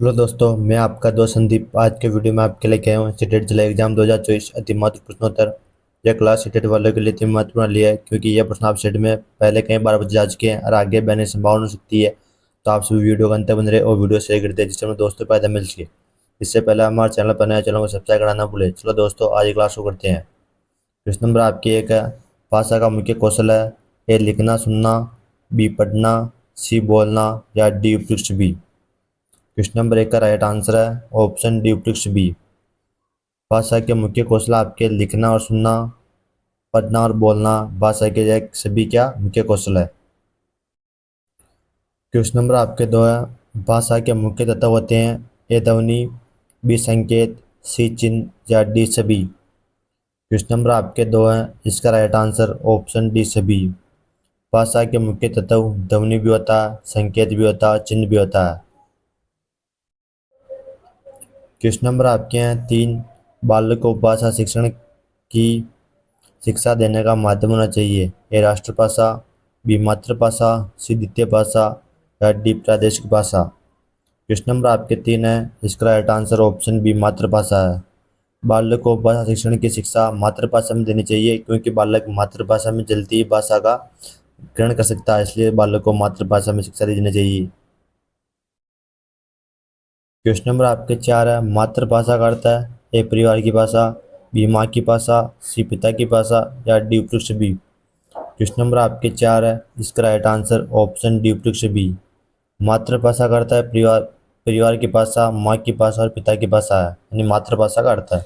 Hello दोस्तों, मैं आपका दोस्त संदीप। आज के वीडियो में आपके लिए आया हूँ सीटेट जिला एग्जाम 2024 अति महत्व प्रश्नोत्तर। यह क्लास सीटेट वालों के लिए इतनी महत्वपूर्ण लिए है क्योंकि यह प्रश्न आप सेट में पहले कई बार बच जा चुके हैं और आगे बनने की संभावना हो सकती है। तो आप सभी वीडियो का अंत बन रहे और वीडियो शेयर करते हैं जिससे हमें दोस्तों को फायदा मिल सके। इससे पहले हमारे चैनल पर नया चैनल को सब्सक्राइब करना ना भूलें। चलो दोस्तों, आज की क्लास शुरू करते हैं। क्वेश्चन नंबर आपकी एक है, भाषा का मुख्य कौशल है ए लिखना सुनना, बी पढ़ना, सी बोलना या डी उपयुक्त बी। क्वेश्चन नंबर एक का राइट आंसर है ऑप्शन डी उपयुक्त बी। भाषा के मुख्य कौशल आपके लिखना और सुनना, पढ़ना और बोलना भाषा के एक सभी क्या मुख्य कौशल है। क्वेश्चन नंबर आपके दो है, भाषा के मुख्य तत्व होते हैं ए ध्वनि, बी संकेत, सी चिन्ह या डी सभी। क्वेश्चन नंबर आपके दो हैं, इसका राइट आंसर ऑप्शन डी सभी। भाषा के मुख्य तत्व ध्वनि भी होता है, संकेत भी होता है, चिन्ह भी होता है। क्वेश्चन नंबर आपके हैं तीन, बालक को भाषा शिक्षण की शिक्षा देने का माध्यम होना चाहिए ए राष्ट्रभाषा, बी मातृभाषा, सी द्वितीय भाषा या डी प्रादेशिक भाषा। क्वेश्चन नंबर आपके तीन है, इसका राइट आंसर ऑप्शन बी मातृभाषा है। बालक को भाषा शिक्षण की शिक्षा मातृभाषा में देनी चाहिए क्योंकि बालक मातृभाषा में जल्दी ही भाषा का ग्रहण कर सकता है, इसलिए बालक को मातृभाषा में शिक्षा देनी चाहिए। क्वेश्चन नंबर आपके चार है, मातृभाषा का अर्थ है ए परिवार की भाषा, बी माँ की भाषा, सी पिता की भाषा या डी उपयुक्त बी। क्वेश्चन नंबर आपके चार है, इसका राइट आंसर ऑप्शन डी उपयुक्त बी। मातृभाषा का अर्थ है परिवार परिवार की भाषा, माँ की भाषा और पिता की भाषा है, यानी मातृभाषा का अर्थ है।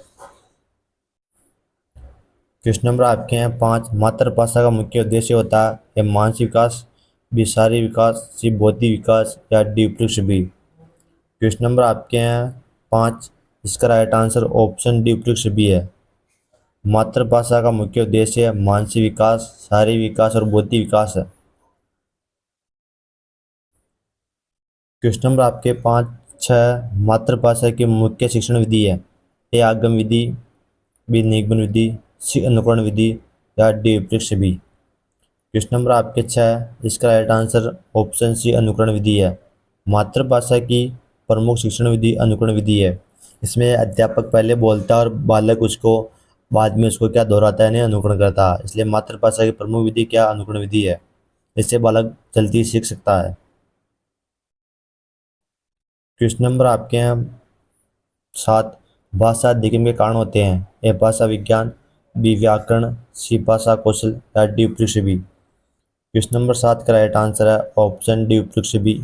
क्वेश्चन नंबर आपके हैं पाँच, मातृभाषा का मुख्य उद्देश्य होता है ए मानसिक विकास, बी शारीरिक विकास, सी बौद्धिक विकास या डी उपयुक्त बी। क्वेश्चन नंबर आपके हैं पाँच, इसका राइट आंसर ऑप्शन डी उपयुक्त बी है। मातृभाषा का मुख्य उद्देश्य मानसिक विकास, शारीरिक विकास और बौद्धिक विकास है। क्वेश्चन नंबर आपके पाँच छः, मातृभाषा की मुख्य शिक्षण विधि है ए आगम विधि, बी निगमन विधि, सी अनुकरण विधि या डी उपयुक्त बी। क्वेश्चन नंबर आपके छः, इसका राइट आंसर ऑप्शन सी अनुकरण विधि है। मातृभाषा की प्रमुख शिक्षण विधि अनुकरण विधि है। इसमें अध्यापक पहले बोलता है और बालक उसको बाद में उसको क्या दोहराता है, नहीं अनुकरण करता है, इसलिए मातृभाषा की प्रमुख विधि क्या अनुकरण विधि है। इससे बालक जल्दी सीख सकता है। क्वेश्चन नंबर आपके हैं सात, भाषा अध्ययन के कारण होते हैं ए भाषा विज्ञान, बी व्याकरण, सी भाषा कौशल या डी उपयुक्त बी। क्वेश्चन नंबर सात का राइट आंसर है ऑप्शन डी उपयुक्त बी।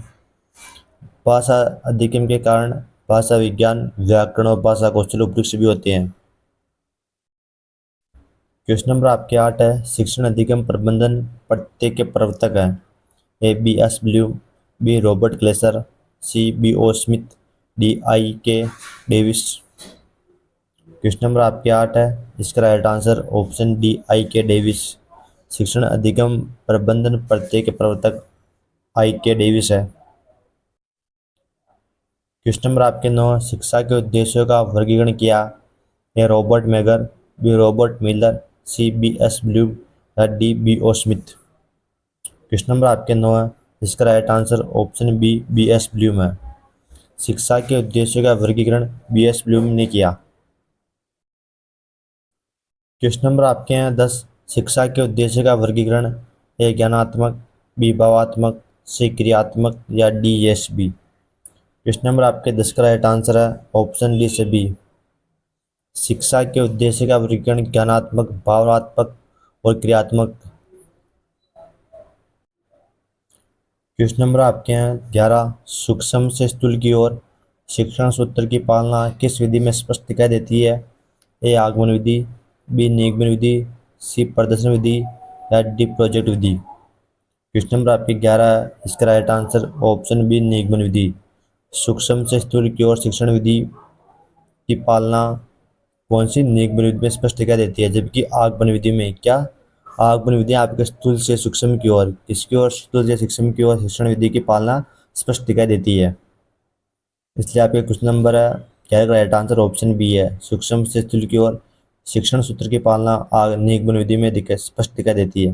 भाषा अध्ययन के कारण भाषा विज्ञान, व्याकरण और भाषा कौशल उपयुक्त भी होते हैं। क्वेश्चन नंबर आपके आठ है, शिक्षण अधिगम प्रबंधन पट्टे के प्रवर्तक हैं A B S Bloom, B Robert Glaser, C B O Smith, D I K Davis. Question number आपके आठ है, इसका right answer option D I K Davis. शिक्षण अधिगम प्रबंधन पट्टे के प्रवर्तक आई के डेविस है। क्वेश्चन नंबर आपके नौ, शिक्षा के उद्देश्यों का वर्गीकरण किया A Robert Mager, B Robert Miller, C B S Bloom या D B O Smith. Question number आपके नौ है, इसका right answer option B S Bloom है। शिक्षा के उद्देश्यों का वर्गीकरण बी एस ब्लूम ने किया। क्वेश्चन नंबर आपके हैं दस, शिक्षा के उद्देश्य का वर्गीकरण ए ज्ञानात्मक, बी भावात्मक, सी क्रियात्मक या D S B. Question number आपके 10 का राइट आंसर है ऑप्शन डी से बी। शिक्षा के उद्देश्य का वर्गीकरण ज्ञानात्मक, भावनात्मक और क्रियात्मक। क्वेश्चन नंबर आपके हैं 11, सूक्ष्म से स्थूल की ओर शिक्षण सूत्र की पालना किस विधि में स्पष्ट दिखाई देती है ए आगमन विधि, बी निगमन विधि, सी प्रदर्शन विधि या डी प्रोजेक्ट विधि। क्वेश्चन नंबर आपके 11 है, इसका राइट आंसर ऑप्शन बी निगमन विधि। सूक्ष्म से स्थूल की ओर शिक्षण विधि की पालना कौन सी निगमन विधि में स्पष्ट दिखाई देती है, जबकि आगमन विधि में क्या, आगमन विधि आपके स्थूल से सूक्ष्म की ओर, किसकी ओर, स्थूल से सूक्ष्म की ओर शिक्षण विधि की पालना स्पष्ट दिखाई देती है। इसलिए आपके क्वेश्चन नंबर है क्या, राइट आंसर ऑप्शन बी है। सूक्ष्म से स्थूल की ओर शिक्षण सूत्र की पालना निगमन विधि में स्पष्ट दिखाई देती है।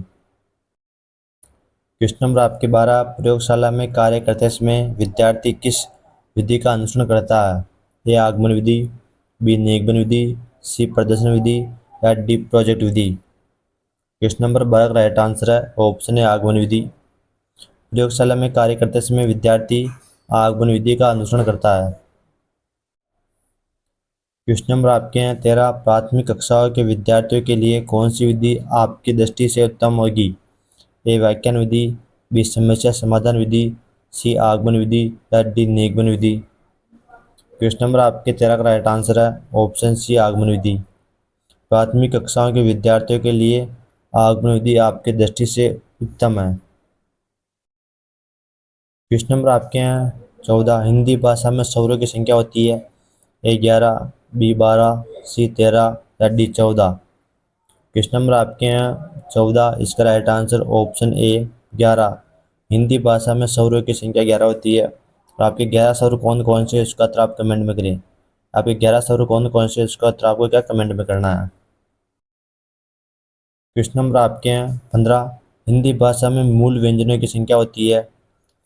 क्वेश्चन नंबर आपके 12, प्रयोगशाला में कार्य करते समय विद्यार्थी किस विधि का अनुसरण करता है? ए आगमन विधि, बी निगमन विधि, सी प्रदर्शन विधि या डी प्रोजेक्ट विधि। क्वेश्चन नंबर 12 का राइट आंसर है ऑप्शन है आगमन विधि। प्रयोगशाला में कार्य करते समय विद्यार्थी आगमन विधि का अनुसरण करता है। क्वेश्चन नंबर आपके हैं 13, प्राथमिक कक्षाओं के विद्यार्थियों के लिए कौन सी विधि आपकी दृष्टि से उत्तम होगी? ए व्याख्यान विधि, बी समस्या समाधान विधि, सी आगमन विधि या डी निगमन विधि। क्वेश्चन नंबर आपके 13 का राइट आंसर है ऑप्शन सी आगमन विधि। प्राथमिक कक्षाओं के विद्यार्थियों के लिए आगमन विधि आपकी दृष्टि से उत्तम है। क्वेश्चन नंबर आपके हैं 14, हिंदी भाषा में स्वरों की संख्या होती है? ए 11, बी 12, सी 13 या डी 14। क्वेश्चन नंबर आपके हैं 14, इसका right answer option A 11। Hindi भाषा में स्वरों की संख्या 11 होती है। और आपके 11 स्वर कौन कौन से, इसका उत्तर आप कमेंट में करें। आपके 11 स्वर कौन कौन से, इसका उत्तर आपको क्या कमेंट में करना है। क्वेश्चन नंबर आपके हैं 15, हिंदी भाषा में मूल व्यंजनों की संख्या होती है?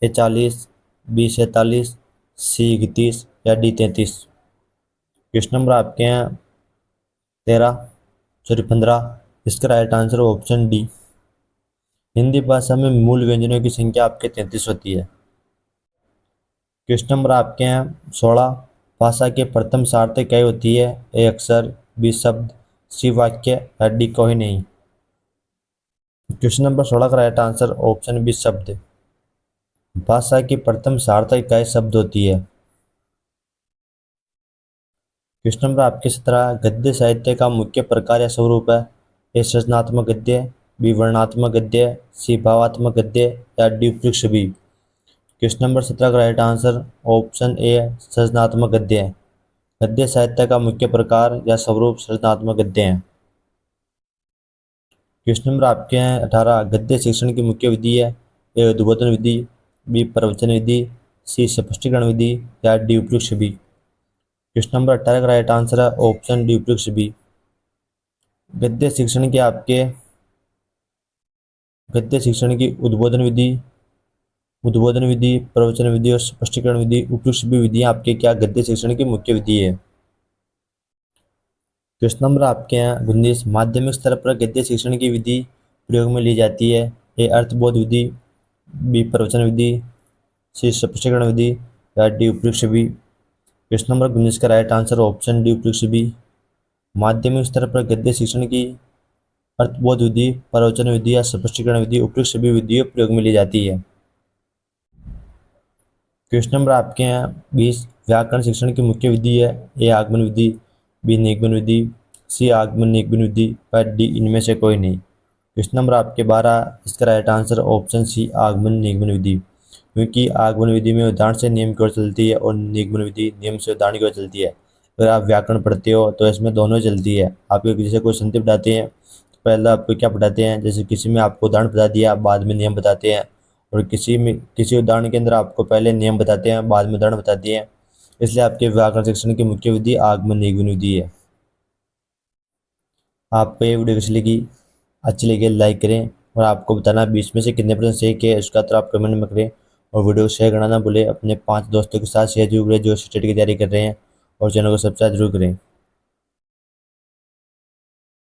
ए 40, बी 47, सी 31 या डी 33। क्वेश्चन नंबर आपके हैं 15, इसका right answer option D. Hindi भाषा में मूल व्यंजनों की संख्या आपके 33 होती है। क्वेश्चन नंबर आपके हैं 16, भाषा के प्रथम सार्थक क्या होती है? ए अक्षर, बी शब्द, सी वाक्य या डी कोई नहीं। क्वेश्चन नंबर 16 का राइट आंसर ऑप्शन बी शब्द। भाषा की प्रथम सार्थक इकाई शब्द होती है। क्वेश्चन नंबर आपके 17, गद्य साहित्य का मुख्य प्रकार या स्वरूप है? ए सृजनात्मक गद्य, बी वर्णनात्मक गद्य, सी भावात्मक गद्य या डी उपयुक्त बी। क्वेश्चन नंबर 17 का राइट आंसर ऑप्शन ए सृजनात्मक गद्य है। गद्य साहित्य का मुख्य प्रकार या स्वरूप सृजनात्मक गद्य है। क्वेश्चन नंबर आपके हैं 18, गद्य शिक्षण की मुख्य विधि है? ए उद्बोधन विधि, बी प्रवचन विधि, सी स्पष्टीकरण विधि या डी उपयुक्त बी। क्वेश्चन नंबर 18 का राइट आंसर है ऑप्शन डी उपयुक्त बी। गद्य शिक्षण के आपके गद्य शिक्षण की उद्बोधन विधि, प्रवचन विधि और स्पष्टीकरण विधि उपयुक्त भी विधियां आपके क्या गद्य शिक्षण की मुख्य विधि है। क्वेश्चन नंबर आपके यहाँ 19, माध्यमिक स्तर पर गद्य शिक्षण की विधि प्रयोग में ली जाती है? ए अर्थबोध विधि, बी प्रवचन विधि, सी स्पष्टीकरण विधि या डी उपयुक्त भी। क्वेश्चन नंबर 19 का राइट आंसर ऑप्शन डी उपयुक्त भी। माध्यमिक स्तर पर गद्य शिक्षण की अर्थबोध विधि, प्रवचन विधि या स्पष्टीकरण विधि उपयुक्त सभी विधियों प्रयोग में ली जाती है। क्वेश्चन नंबर आपके यहाँ 20, व्याकरण शिक्षण की मुख्य विधि है? ए आगमन विधि, बी निगमन विधि, सी आगमन निगमन विधि या डी इनमें से कोई नहीं। क्वेश्चन नंबर आपके 12, इसका राइट आंसर ऑप्शन सी आगमन निगमन विधि। क्योंकि आगमन विधि में उदाहरण से नियम की ओर चलती है और निगमन विधि नियम से उदाहरण की ओर चलती है। अगर आप व्याकरण पढ़ते हो तो इसमें दोनों चलती है। आपको जैसे कोई संधि पढ़ाते हैं तो पहले आपको क्या पढ़ाते हैं, जैसे किसी में आपको उदाहरण बता दिया बाद में नियम बताते हैं, और किसी उदाहरण के अंदर आपको पहले नियम बताते हैं बाद में उदाहरण बताते हैं। इसलिए आपके व्याकरण शिक्षण की मुख्य विधि आगमन निगमन विधि है। आपको ये वीडियो कैसी लगी? अच्छी लगी लाइक करें और आपको बताना 20 में से कितने परसेंट सही किए इसका तो आप कमेंट में करें। और वीडियो को शेयर करना ना भूलें। अपने 5 दोस्तों के साथ शेयर जरूर करें जो स्टेट की तैयारी कर रहे हैं, और चैनल को सब्सक्राइब जरूर करें।